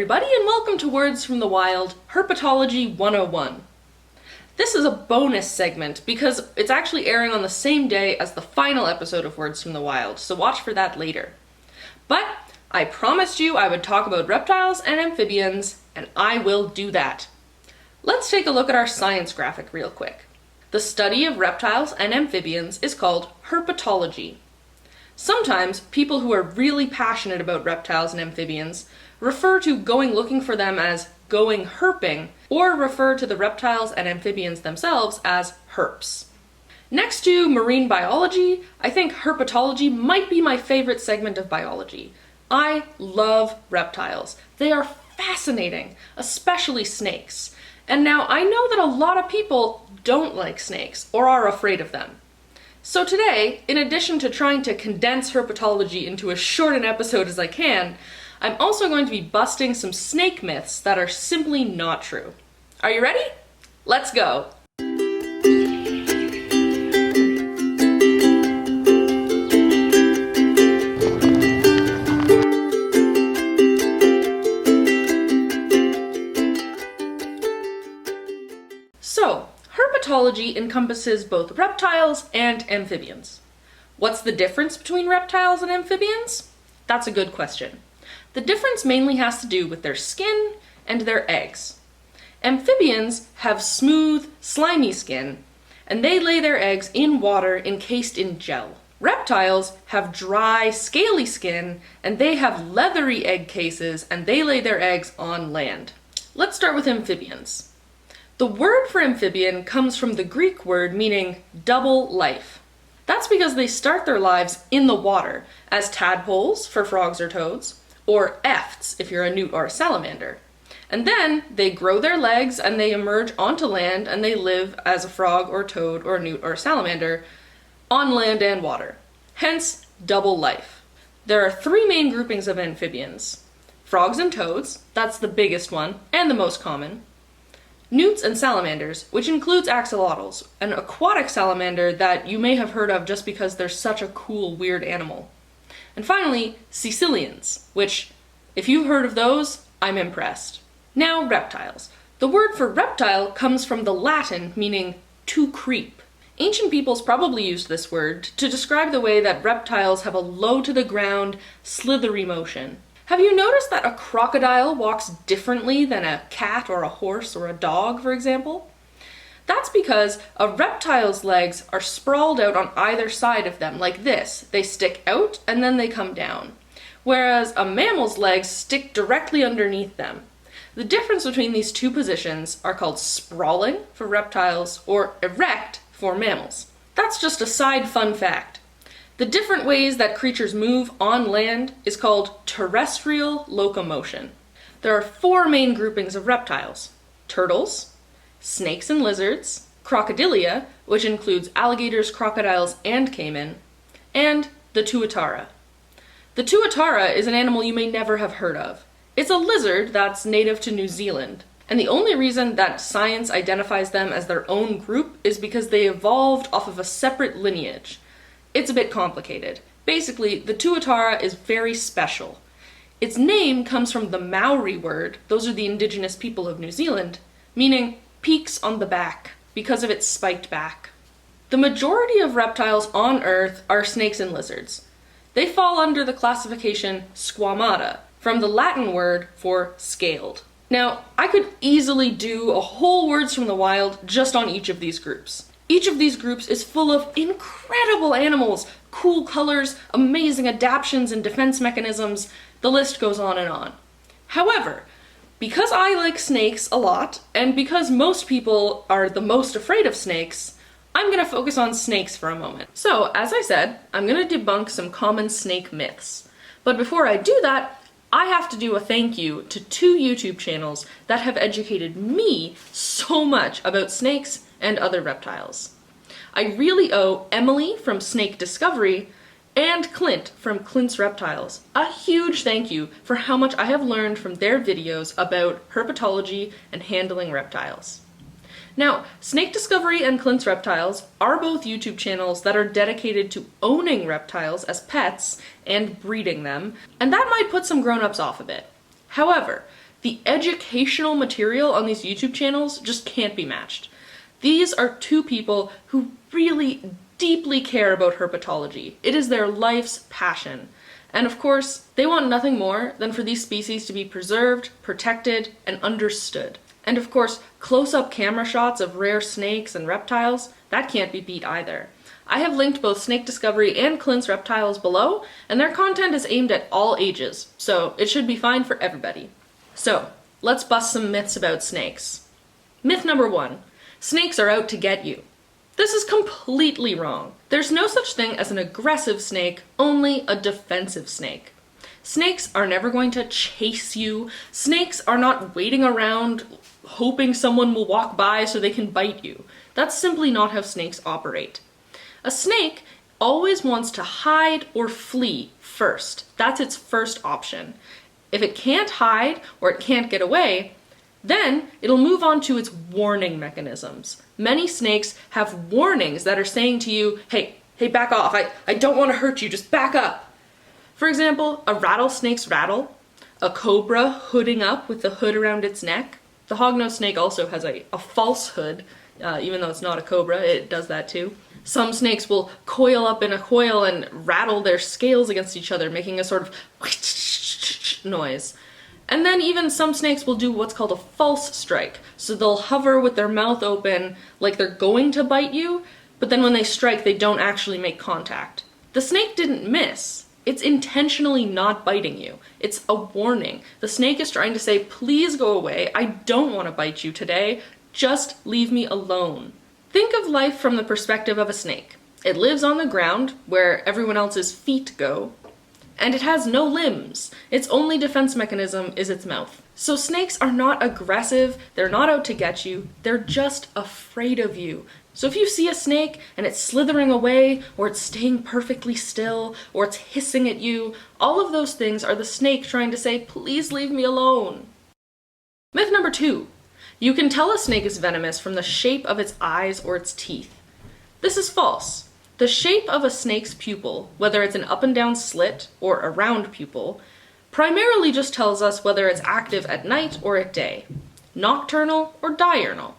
everybody, and welcome to Words from the Wild, Herpetology 101. This is a bonus segment because it's actually airing on the same day as the final episode of Words from the Wild, so watch for that later. But I promised you I would talk about reptiles and amphibians, and I will do that. Let's take a look at our science graphic real quick. The study of reptiles and amphibians is called herpetology. Sometimes people who are really passionate about reptiles and amphibians refer to going looking for them as going herping, or refer to the reptiles and amphibians themselves as herps. Next to marine biology, I think herpetology might be my favorite segment of biology. I love reptiles. They are fascinating, especially snakes. And now I know that a lot of people don't like snakes or are afraid of them. So today, in addition to trying to condense herpetology into as short an episode as I can, I'm also going to be busting some snake myths that are simply not true. Are you ready? Let's go! So, herpetology encompasses both reptiles and amphibians. What's the difference between reptiles and amphibians? That's a good question. The difference mainly has to do with their skin and their eggs. Amphibians have smooth, slimy skin, and they lay their eggs in water encased in gel. Reptiles have dry, scaly skin, and they have leathery egg cases, and they lay their eggs on land. Let's start with amphibians. The word for amphibian comes from the Greek word meaning double life. That's because they start their lives in the water, as tadpoles for frogs or toads, or efts if you're a newt or a salamander. And then they grow their legs and they emerge onto land and they live as a frog or toad or newt or salamander on land and water. Hence, double life. There are three main groupings of amphibians. Frogs and toads, that's the biggest one and the most common. Newts and salamanders, which includes axolotls, an aquatic salamander that you may have heard of just because they're such a cool, weird animal. And finally, caecilians, which, if you've heard of those, I'm impressed. Now, reptiles. The word for reptile comes from the Latin meaning to creep. Ancient peoples probably used this word to describe the way that reptiles have a low-to-the-ground, slithery motion. Have you noticed that a crocodile walks differently than a cat or a horse or a dog, for example? That's because a reptile's legs are sprawled out on either side of them, like this. They stick out and then they come down. Whereas a mammal's legs stick directly underneath them. The difference between these two positions are called sprawling for reptiles or erect for mammals. That's just a side fun fact. The different ways that creatures move on land is called terrestrial locomotion. There are four main groupings of reptiles: turtles, snakes and lizards, crocodilia, which includes alligators, crocodiles, and caiman, and the tuatara. The tuatara is an animal you may never have heard of. It's a lizard that's native to New Zealand, and the only reason that science identifies them as their own group is because they evolved off of a separate lineage. It's a bit complicated. Basically, the tuatara is very special. Its name comes from the Maori word, those are the indigenous people of New Zealand, meaning peaks on the back, because of its spiked back. The majority of reptiles on Earth are snakes and lizards. They fall under the classification squamata, from the Latin word for scaled. Now, I could easily do a whole Words from the Wild just on each of these groups. Each of these groups is full of incredible animals, cool colors, amazing adaptations and defense mechanisms. The list goes on and on. However, because I like snakes a lot, and because most people are the most afraid of snakes, I'm going to focus on snakes for a moment. So, as I said, I'm going to debunk some common snake myths. But before I do that, I have to do a thank you to two YouTube channels that have educated me so much about snakes and other reptiles. I really owe Emily from Snake Discovery and Clint from Clint's Reptiles a huge thank you for how much I have learned from their videos about herpetology and handling reptiles. Now, Snake Discovery and Clint's Reptiles are both YouTube channels that are dedicated to owning reptiles as pets and breeding them, and that might put some grown-ups off a bit. However, The educational material on these YouTube channels just can't be matched. These are two people who really deeply care about herpetology. It is their life's passion. And of course, they want nothing more than for these species to be preserved, protected, and understood. And of course, close-up camera shots of rare snakes and reptiles, that can't be beat either. I have linked both Snake Discovery and Clint's reptiles below, and their content is aimed at all ages, so it should be fine for everybody. So, let's bust some myths about snakes. Myth number 1. Snakes are out to get you. This is completely wrong. There's no such thing as an aggressive snake, only a defensive snake. Snakes are never going to chase you. Snakes are not waiting around hoping someone will walk by so they can bite you. That's simply not how snakes operate. A snake always wants to hide or flee first. That's its first option. If it can't hide or it can't get away, then it'll move on to its warning mechanisms. Many snakes have warnings that are saying to you, hey, back off. I don't want to hurt you, just back up. For example, a rattlesnake's rattle, a cobra hooding up with the hood around its neck. The hognose snake also has a false hood, even though it's not a cobra, it does that too. Some snakes will coil up in a coil and rattle their scales against each other, making a sort of noise. And then even some snakes will do what's called a false strike. So they'll hover with their mouth open like they're going to bite you, but then when they strike, they don't actually make contact. The snake didn't miss. It's intentionally not biting you. It's a warning. The snake is trying to say, please go away. I don't want to bite you today. Just leave me alone. Think of life from the perspective of a snake. It lives on the ground, where everyone else's feet go, and it has no limbs. Its only defense mechanism is its mouth. So snakes are not aggressive, they're not out to get you, they're just afraid of you. So if you see a snake and it's slithering away, or it's staying perfectly still, or it's hissing at you, all of those things are the snake trying to say, please leave me alone. Myth number 2. You can tell a snake is venomous from the shape of its eyes or its teeth. This is false. The shape of a snake's pupil, whether it's an up and down slit or a round pupil, primarily just tells us whether it's active at night or at day, nocturnal or diurnal.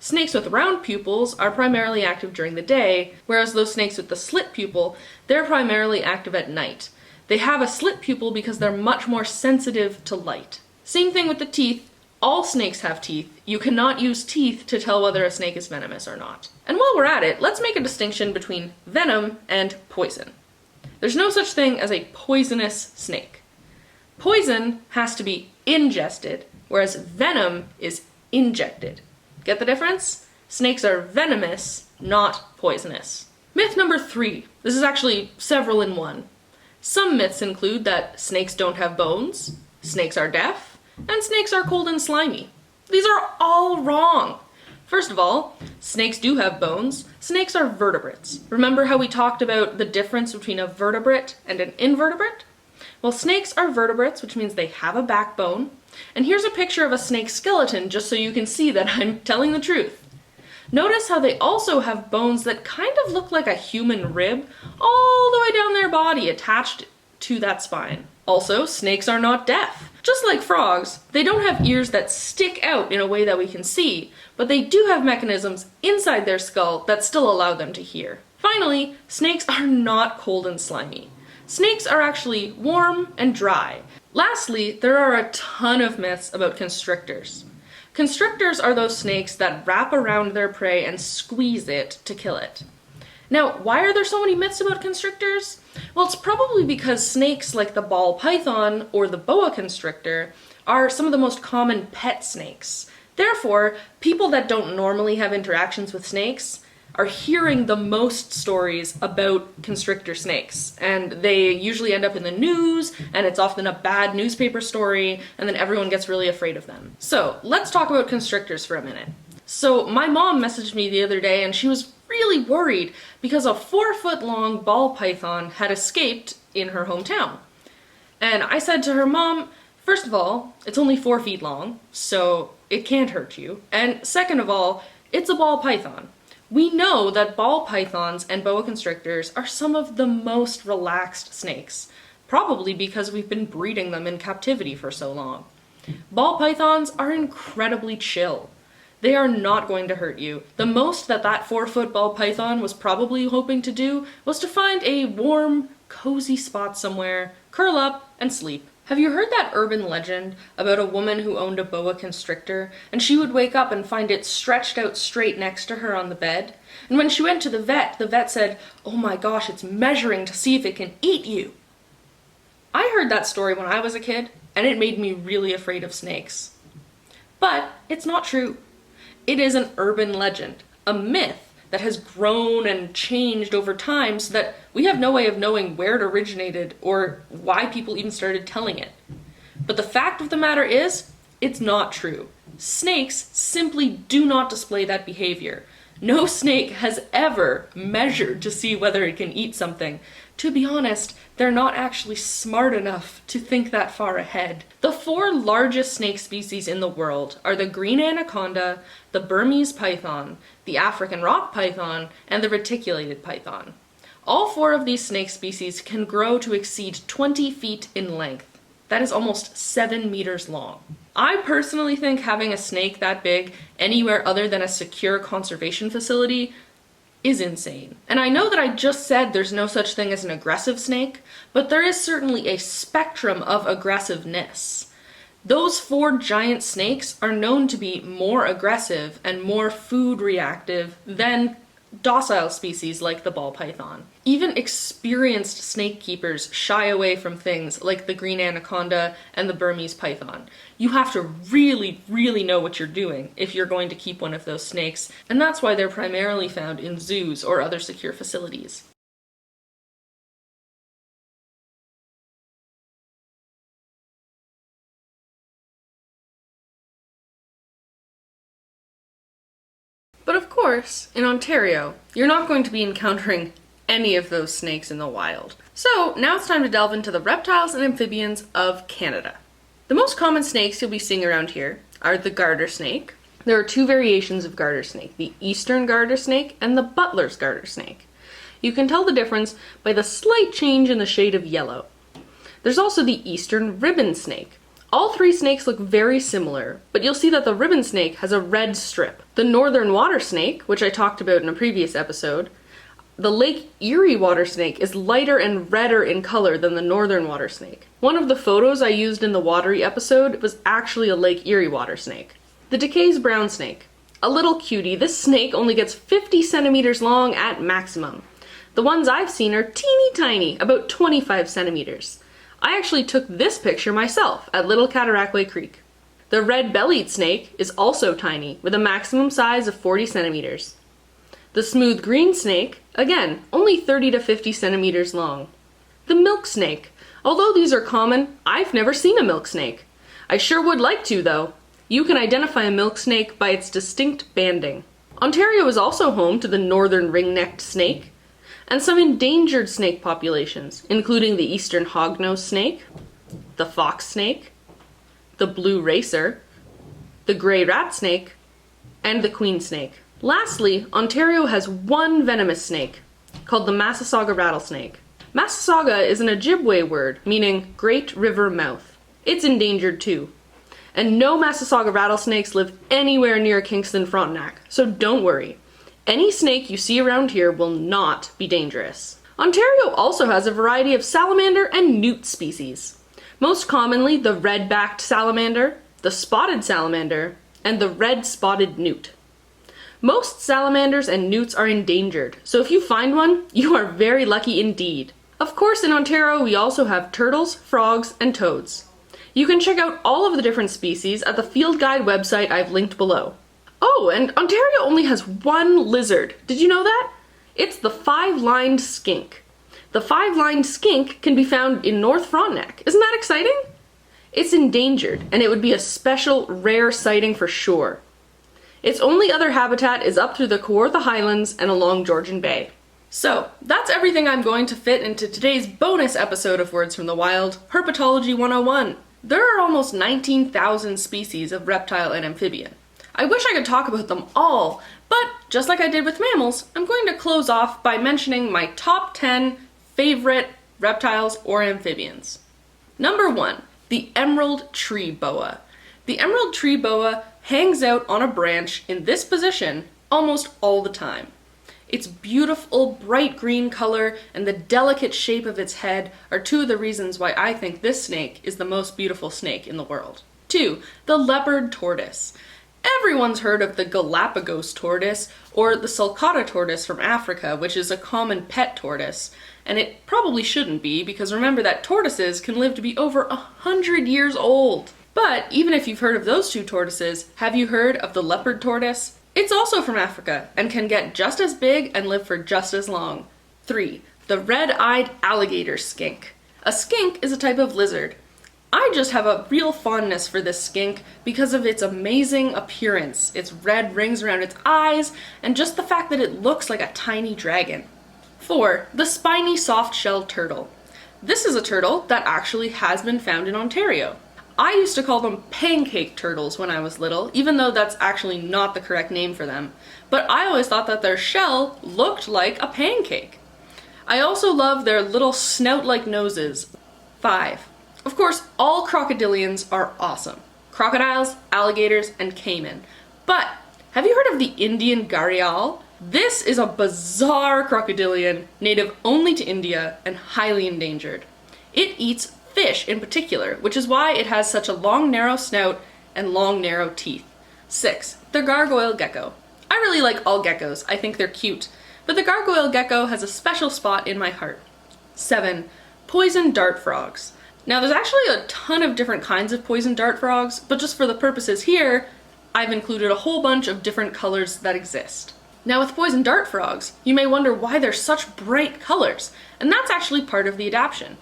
Snakes with round pupils are primarily active during the day, whereas those snakes with the slit pupil, they're primarily active at night. They have a slit pupil because they're much more sensitive to light. Same thing with the teeth. All snakes have teeth. You cannot use teeth to tell whether a snake is venomous or not. And while we're at it, let's make a distinction between venom and poison. There's no such thing as a poisonous snake. Poison has to be ingested, whereas venom is injected. Get the difference? Snakes are venomous, not poisonous. Myth number 3. This is actually several in one. Some myths include that snakes don't have bones, snakes are deaf, and snakes are cold and slimy. These are all wrong. First of all, snakes do have bones. Snakes are vertebrates. Remember how we talked about the difference between a vertebrate and an invertebrate? Well, snakes are vertebrates, which means they have a backbone. And here's a picture of a snake skeleton, just so you can see that I'm telling the truth. Notice how they also have bones that kind of look like a human rib, all the way down their body, attached to that spine. Also, snakes are not deaf. Just like frogs, they don't have ears that stick out in a way that we can see, but they do have mechanisms inside their skull that still allow them to hear. Finally, snakes are not cold and slimy. Snakes are actually warm and dry. Lastly, there are a ton of myths about constrictors. Constrictors are those snakes that wrap around their prey and squeeze it to kill it. Now, why are there so many myths about constrictors? Well, it's probably because snakes like the ball python or the boa constrictor are some of the most common pet snakes. Therefore, people that don't normally have interactions with snakes are hearing the most stories about constrictor snakes, and they usually end up in the news, and it's often a bad newspaper story, and then everyone gets really afraid of them. So, let's talk about constrictors for a minute. So, my mom messaged me the other day, and she was really worried because a 4-foot-long ball python had escaped in her hometown. And I said to her, Mom, first of all, it's only 4 feet long, so it can't hurt you. And second of all, it's a ball python. We know that ball pythons and boa constrictors are some of the most relaxed snakes, probably because we've been breeding them in captivity for so long. Ball pythons are incredibly chill. They are not going to hurt you. The most that 4-foot ball python was probably hoping to do was to find a warm, cozy spot somewhere, curl up, and sleep. Have you heard that urban legend about a woman who owned a boa constrictor, and she would wake up and find it stretched out straight next to her on the bed? And when she went to the vet said, "Oh my gosh, it's measuring to see if it can eat you." I heard that story when I was a kid, and it made me really afraid of snakes. But it's not true. It is an urban legend, a myth that has grown and changed over time so that we have no way of knowing where it originated or why people even started telling it. But the fact of the matter is, it's not true. Snakes simply do not display that behavior. No snake has ever measured to see whether it can eat something. To be honest, they're not actually smart enough to think that far ahead. The 4 largest snake species in the world are the green anaconda, the Burmese python, the African rock python, and the reticulated python. All 4 of these snake species can grow to exceed 20 feet in length. That is almost 7 meters long. I personally think having a snake that big anywhere other than a secure conservation facility is insane. And I know that I just said there's no such thing as an aggressive snake, but there is certainly a spectrum of aggressiveness. Those 4 giant snakes are known to be more aggressive and more food reactive than docile species like the ball python. Even experienced snake keepers shy away from things like the green anaconda and the Burmese python. You have to really, really know what you're doing if you're going to keep one of those snakes, and that's why they're primarily found in zoos or other secure facilities. But of course, in Ontario, you're not going to be encountering any of those snakes in the wild. So now it's time to delve into the reptiles and amphibians of Canada. The most common snakes you'll be seeing around here are the garter snake. There are 2 variations of garter snake, the eastern garter snake and the butler's garter snake. You can tell the difference by the slight change in the shade of yellow. There's also the eastern ribbon snake. All 3 snakes look very similar, but you'll see that the ribbon snake has a red strip. The northern water snake, which I talked about in a previous episode, the Lake Erie water snake is lighter and redder in color than the northern water snake. One of the photos I used in the watery episode was actually a Lake Erie water snake. The Decay's brown snake. A little cutie, this snake only gets 50 centimeters long at maximum. The ones I've seen are teeny tiny, about 25 centimeters. I actually took this picture myself at Little Cataraqui Creek. The red-bellied snake is also tiny, with a maximum size of 40 centimeters. The smooth green snake, again, only 30 to 50 centimeters long. The milk snake. Although these are common, I've never seen a milk snake. I sure would like to, though. You can identify a milk snake by its distinct banding. Ontario is also home to the northern ring-necked snake, and some endangered snake populations, including the eastern hognose snake, the fox snake, the blue racer, the gray rat snake, and the queen snake. Lastly, Ontario has 1 venomous snake, called the Massasauga rattlesnake. Massasauga is an Ojibwe word, meaning great river mouth. It's endangered too. And no Massasauga rattlesnakes live anywhere near Kingston, Frontenac, so don't worry. Any snake you see around here will not be dangerous. Ontario also has a variety of salamander and newt species. Most commonly the red-backed salamander, the spotted salamander, and the red-spotted newt. Most salamanders and newts are endangered, so if you find one, you are very lucky indeed. Of course, in Ontario we also have turtles, frogs, and toads. You can check out all of the different species at the field guide website I've linked below. Oh, and Ontario only has 1 lizard. Did you know that? It's the 5-lined skink. The 5-lined skink can be found in North Frontenac. Isn't that exciting? It's endangered, and it would be a special, rare sighting for sure. Its only other habitat is up through the Kawartha Highlands and along Georgian Bay. So, that's everything I'm going to fit into today's bonus episode of Words from the Wild, Herpetology 101. There are almost 19,000 species of reptile and amphibian. I wish I could talk about them all, but just like I did with mammals, I'm going to close off by mentioning my top 10 favorite reptiles or amphibians. Number 1, the emerald tree boa. The emerald tree boa hangs out on a branch in this position almost all the time. Its beautiful bright green color and the delicate shape of its head are two of the reasons why I think this snake is the most beautiful snake in the world. 2. The leopard tortoise. Everyone's heard of the Galapagos tortoise or the sulcata tortoise from Africa, which is a common pet tortoise. And it probably shouldn't be, because remember that tortoises can live to be over 100 years old. But even if you've heard of those two tortoises, have you heard of the leopard tortoise? It's also from Africa and can get just as big and live for just as long. 3. The red-eyed alligator skink. A skink is a type of lizard. I just have a real fondness for this skink because of its amazing appearance, its red rings around its eyes, and just the fact that it looks like a tiny dragon. 4. The spiny soft-shelled turtle. This is a turtle that actually has been found in Ontario. I used to call them pancake turtles when I was little, even though that's actually not the correct name for them. But I always thought that their shell looked like a pancake. I also love their little snout-like noses. 5. Of course, all crocodilians are awesome. Crocodiles, alligators, and caiman. But have you heard of the Indian gharial? This is a bizarre crocodilian native only to India and highly endangered. It eats fish in particular, which is why it has such a long, narrow snout and long, narrow teeth. 6. The gargoyle gecko. I really like all geckos. I think they're cute. But the gargoyle gecko has a special spot in my heart. 7. Poison dart frogs. Now there's actually a ton of different kinds of poison dart frogs, but just for the purposes here, I've included a whole bunch of different colors that exist. Now with poison dart frogs, you may wonder why they're such bright colors, and that's actually part of the adaptation.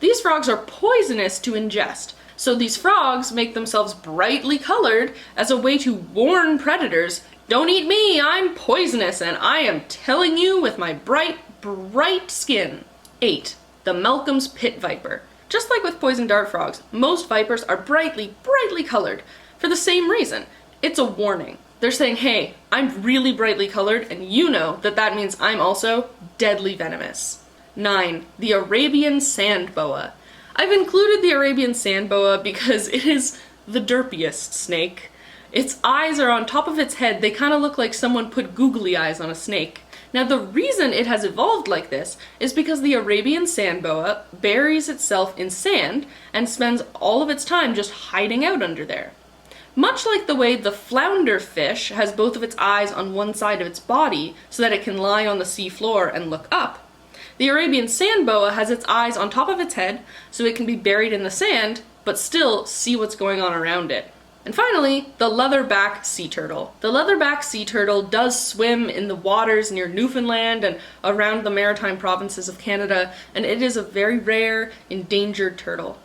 These frogs are poisonous to ingest, so these frogs make themselves brightly colored as a way to warn predators, don't eat me, I'm poisonous and I am telling you with my bright, bright skin. 8. The Malcolm's pit viper. Just like with poison dart frogs, most vipers are brightly, brightly colored for the same reason. It's a warning. They're saying, hey, I'm really brightly colored and you know that that means I'm also deadly venomous. 9. The Arabian sand boa. I've included the Arabian sand boa because it is the derpiest snake. Its eyes are on top of its head. They kind of look like someone put googly eyes on a snake. Now the reason it has evolved like this is because the Arabian sand boa buries itself in sand and spends all of its time just hiding out under there. Much like the way the flounder fish has both of its eyes on one side of its body so that it can lie on the sea floor and look up, the Arabian sand boa has its eyes on top of its head so it can be buried in the sand but still see what's going on around it. And finally, the leatherback sea turtle. The leatherback sea turtle does swim in the waters near Newfoundland and around the maritime provinces of Canada, and it is a very rare, endangered turtle.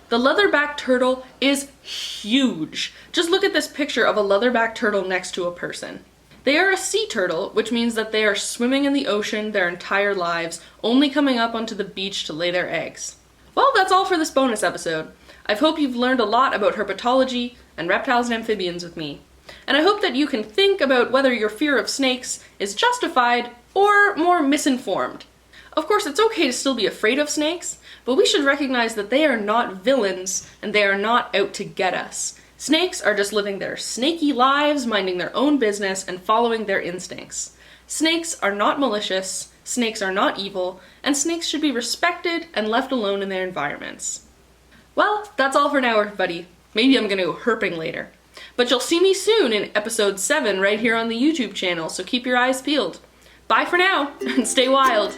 The leatherback turtle is huge. Just look at this picture of a leatherback turtle next to a person. They are a sea turtle, which means that they are swimming in the ocean their entire lives, only coming up onto the beach to lay their eggs. Well, that's all for this bonus episode. I hope you've learned a lot about herpetology and reptiles and amphibians with me. And I hope that you can think about whether your fear of snakes is justified or more misinformed. Of course, it's okay to still be afraid of snakes, but we should recognize that they are not villains and they are not out to get us. Snakes are just living their snaky lives, minding their own business, and following their instincts. Snakes are not malicious, snakes are not evil, and snakes should be respected and left alone in their environments. Well, that's all for now, everybody. Maybe I'm gonna go herping later. But you'll see me soon in episode 7 right here on the YouTube channel, so keep your eyes peeled. Bye for now, and stay wild!